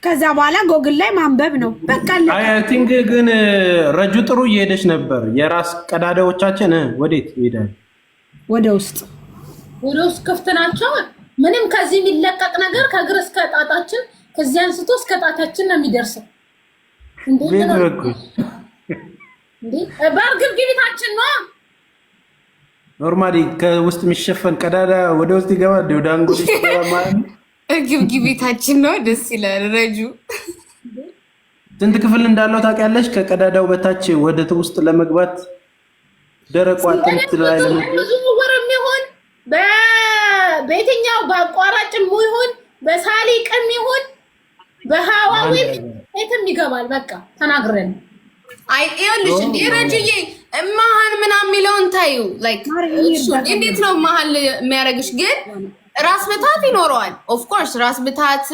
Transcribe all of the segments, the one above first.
ከዛ በኋላ ጎግል ላይ ማንበብ ነው በቃ። አይ ቲንክ ግን ረጁ ጥሩ እየሄደች ነበር። የራስ ቀዳዳዎቻችን ወዴት ይሄዳል? ወደ ውስጥ ክፍት ናቸው። ምንም ከዚህ የሚለቀቅ ነገር ከእግር እስከ ጣታችን ከዚህ አንስቶ እስከ ጣታችን ነው የሚደርሰው። እንዴ በእርግብ ግቢታችን ነው ኖርማሊ ከውስጥ የሚሸፈን ቀዳዳ ወደ ውስጥ ይገባል። ወደ አንጎል ይገባል ማለት ነው። እርግብ ግቢታችን ነው። ደስ ይላል። ረጁ ስንት ክፍል እንዳለው ታውቂያለሽ? ከቀዳዳው በታች ወደ ውስጥ ለመግባት ደረቋ ጥንት ላይ ብዙ ወርም ይሁን በየትኛው በአቋራጭም ይሁን በሳሊቅም ይሁን በሐዋዊ የትም ይገባል። በቃ ተናግረን አይ ይኸውልሽ እንዴ ረጁዬ መሀል ምናምን የሚለውን ታዩ ላይክ እንዴት ነው መሀል የሚያደርግሽ? ግን ራስ ምታት ይኖረዋል። ኦፍ ኮርስ ራስ ምታት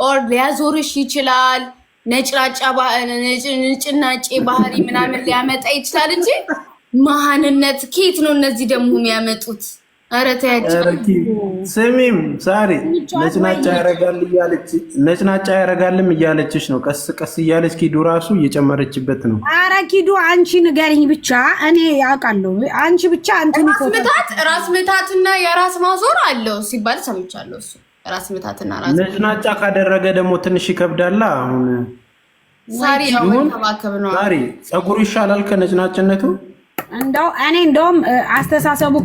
ኦር ሊያዞርሽ ይችላል። ነጭናጫ ንጭናጭ ባህሪ ምናምን ሊያመጣ ይችላል እንጂ መሀንነት ኬት ነው እነዚህ ደግሞ የሚያመጡት? ኧረ ተያቸው። ስሚም ሳሪ ነጭናጫ ያረጋልም እያለችሽ ነው። ቀስ ቀስ እያለች ኪዱ ራሱ እየጨመረችበት ነው። ኧረ ኪዱ አንቺ ንገሪኝ ብቻ እኔ ያውቃለሁ። አንቺ ብቻ አንተን ራስ ምታትና የራስ ማዞር አለው ሲባል ሰምቻለሁ። እሱ ራስ ምታትና ራስ ነጭናጫ ካደረገ ደግሞ ትንሽ ይከብዳላ። አሁን ሳሪ ተባከብ ነው። ሳሪ ፀጉሩ ይሻላል ከነጭናጭነቱ። እንደውም አስተሳሰቡ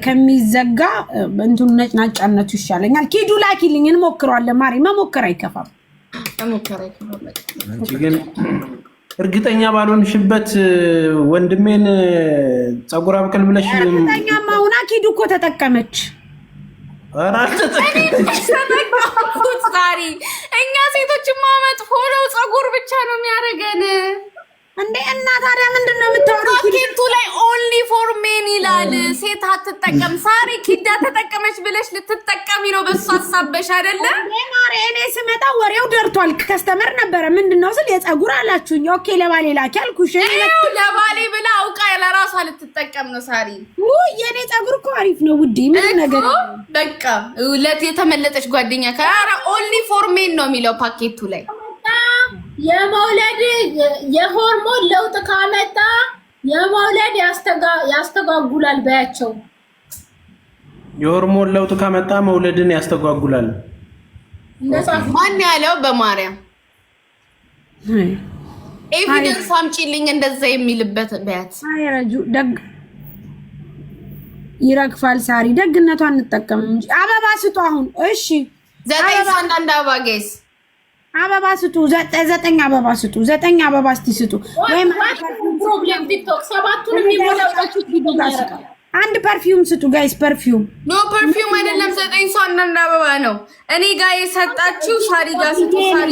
ከሚዘጋ እንትኑ ነጭናጫነቱ ይሻለኛል። ኪዱ ላኪልኝ እንሞክረዋለን። ማሪ መሞከር አይከፋም። አንቺ ግን እርግጠኛ ባልሆንሽበት ወንድሜን ፀጉር አብቅል ብለሽ እርግጠኛማ ሆና ኪዱ እኮ ተጠቀመች። ሳሪ እኛ ሴቶችማ መጥፎ ነው። ፀጉር ብቻ ነው የሚያደርገን እንዴ እና ታዲያ ምንድነው የምታወሩት? ፓኬቱ ላይ ኦንሊ ፎር ሜን ይላል። ሴት አትጠቀም። ሳሪ ኪዳ ተጠቀመች ብለሽ ልትጠቀሚ ነው። በሱ አሳበሽ አይደለ? ማሪ እኔ ስመጣ ወሬው ደርቷል። ከስተመር ነበረ ምንድነው ስል የፀጉር አላችሁኝ። ኦኬ ለባሌ ላኪ አልኩሽ። ለባሌ ብላ አውቃ ለራሷ ልትጠቀም ነው። ሳሪ የኔ ፀጉር እኮ አሪፍ ነው ውዴ። ምን ነገር በቃ የተመለጠች ጓደኛ ከራ ኦንሊ ፎር ሜን ነው የሚለው ፓኬቱ ላይ የመውለድ የሆርሞን ለውጥ ካመጣ የመውለድ ያስተጓጉላል በያቸው። የሆርሞን ለውጥ ካመጣ መውለድን ያስተጓጉላል። ማን ያለው? በማርያም ኤቪደንስ አምጪልኝ እንደዛ የሚልበት በያት። አይረጁ ደግ ይረግፋል። ሳሪ ደግነቷን እንጠቀም እንጂ አበባ ስጡ አሁን። እሺ 9 አንዳንድ አበባ ጌስ አበባ ስጡ። 9 አበባ ስጡ። 9 አበባ እስቲ ስጡ። ወይም ፕሮብሌም ቲክቶክ ሰባቱን የሚሞላውጣችሁ ይደጋል። አንድ ፐርፊውም ስጡ ጋይስ። ፐርፊውም ኖ ፐርፊውም አይደለም። 9 ሰው አንዳንድ አበባ ነው። እኔ ጋር የሰጣችሁ ሳሪ ጋር ስጡ። ሳሪ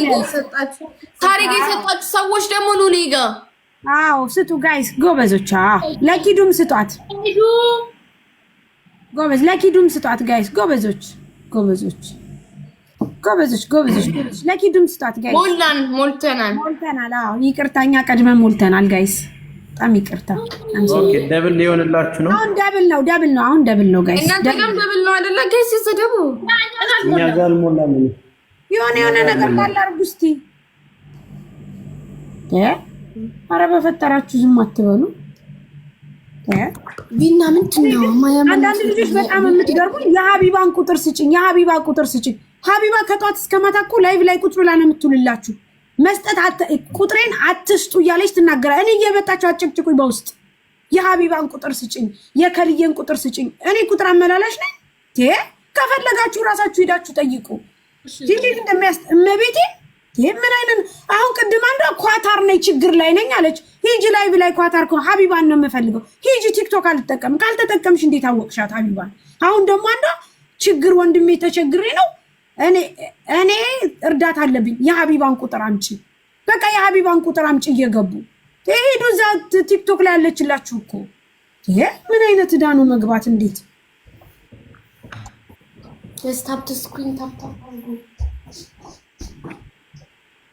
ጋር የሰጣችሁ ሰዎች ደግሞ ኑ እኔ ጋር አዎ ስጡ ጋይስ። ጎበዞች ለኪዱም ስጧት። ጎበዝ ለኪዱም ስጧት ጋይስ። ጎበዞች ለኪዱም ስጧት ጋይስ። ሞልተናል። አዎ ይቅርታኛ ቀድመን ሞልተናል ጋይስ። በጣም ይቅርታ። ኦኬ ደብል ሊሆንላችሁ ነው። አሁን ደብል ነው። አሁን ደብል ነው ጋይስ። እናንተ ጋር ደብል ነው አይደለ ጋይስ? ይዘደቡ እኛ ጋር ሞላን። የሆነ ነገር ካላርጉ እስቲ ኧረ በፈጠራችሁ ዝም አትበሉ። ቢና ምንድነው? አንዳንድ ልጆች በጣም የምትገርሙኝ የሀቢባን ቁጥር ስጭኝ። ሀቢባ ከጧት እስከ ማታ እኮ ላይቭ ላይ ቁጭ ብላ ነው የምትውልላችሁ። መስጠት ቁጥሬን አትስጡ እያለች ትናገራለች። እኔ እየመጣችሁ አጨቅጭቁኝ በውስጥ የሀቢባን ቁጥር ስጭኝ፣ የከልየን ቁጥር ስጭኝ። እኔ ቁጥር አመላላሽ ነኝ። ከፈለጋችሁ ራሳችሁ ሄዳችሁ ጠይቁ። እንዴት እመቤቴ ምን አይነት አሁን ቅድም አንዷ ኳታር ነኝ ችግር ላይ ነኝ አለች። ሂጂ ላይቭ ላይ ኳታር ሀቢባን ነው የምፈልገው። ሂጂ ቲክቶክ አልጠቀምም። ካልተጠቀምሽ እንዴት አወቅሻት ሀቢባን? አሁን ደግሞ አንዷ ችግር ወንድሜ ተቸግሬ ነው እኔ እርዳታ አለብኝ። የሀቢባን ቁጥር አምጪ። በቃ የሀቢባን ቁጥር አምጪ እየገቡ ሄዱ። እዛ ቲክቶክ ላይ ያለችላችሁ እኮ ምን አይነት ዕዳ ነው መግባት? እንዴት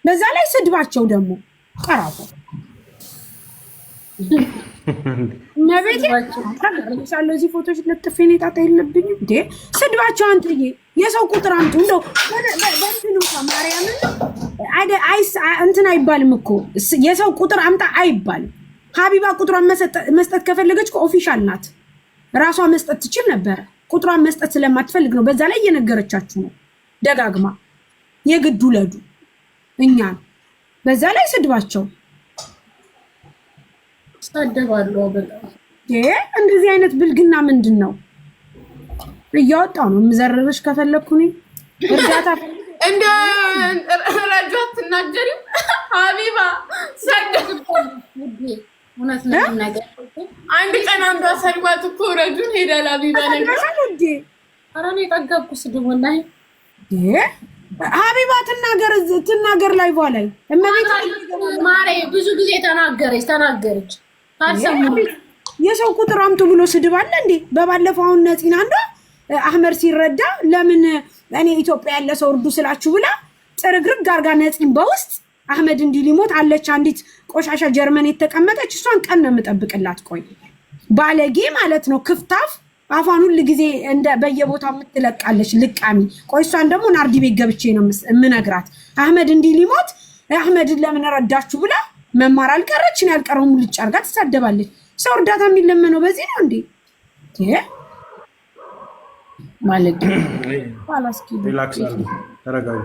በዛ ላይ ስድባቸው ደግሞ ቀራፎ ነቤቴ ታውቃለህ። እዚህ ፎቶች ለጥፌ ነው ጣጣ የለብኝም እንዴ? ስድባቸው አንተዬ የሰው ቁጥር አምጡ እንደው በእንትኑ ማርያምን እንትን አይባልም እኮ የሰው ቁጥር አምጣ አይባልም። ሀቢባ ቁጥሯን መስጠት ከፈለገች ኦፊሻል ናት፣ ራሷ መስጠት ትችል ነበረ። ቁጥሯን መስጠት ስለማትፈልግ ነው። በዛ ላይ እየነገረቻችሁ ነው ደጋግማ። የግድ ውለዱ እኛን። በዛ ላይ ስድባቸው ሳደባሉ። በጣም እንደዚህ አይነት ብልግና ምንድን ነው? እያወጣው ነው የምዘርርሽ ከፈለኩ እኔ እርዳታ እንደ ረጃት ትናገሪው ሀቢባ ሰደብኩኝ። እውነት ነው ነገር አንድ ቀን አንዷ ሰድባት እኮ ረጁን ሄዳል። ሀቢባ ነገር ኧረ እኔ ጠገብኩ ስድብ ወላሂ። ሀቢባ ትናገር ላይ በኋላ እመቤት ማሬ ብዙ ጊዜ ተናገረች። ታሰሙ የሰው ቁጥር አምጡ ብሎ ስድብ አለ እንዴ? በባለፈው አሁን ነፂና አንዷ አህመድ ሲረዳ ለምን እኔ ኢትዮጵያ ያለ ሰው እርዱ ስላችሁ ብላ ጥርግርግ አርጋ ነፂን በውስጥ አህመድ እንዲህ ሊሞት አለች አንዲት ቆሻሻ ጀርመን የተቀመጠች እሷን ቀን ነው የምጠብቅላት። ቆይ ባለጌ ማለት ነው ክፍታፍ አፋን ሁሉ ጊዜ እንደ በየቦታው የምትለቃለች ልቃሚ። ቆይ እሷን ደግሞ ናርዲ ቤት ገብቼ ነው የምነግራት አህመድ እንዲህ ሊሞት አህመድን ለምን ረዳችሁ ብላ መማር አልቀረችን ያልቀረው ሙልጭ አርጋ ትሳደባለች። ሰው እርዳታ የሚለመነው በዚህ ነው እንዴ? ማለት ሪላክስ ተረጋጉ።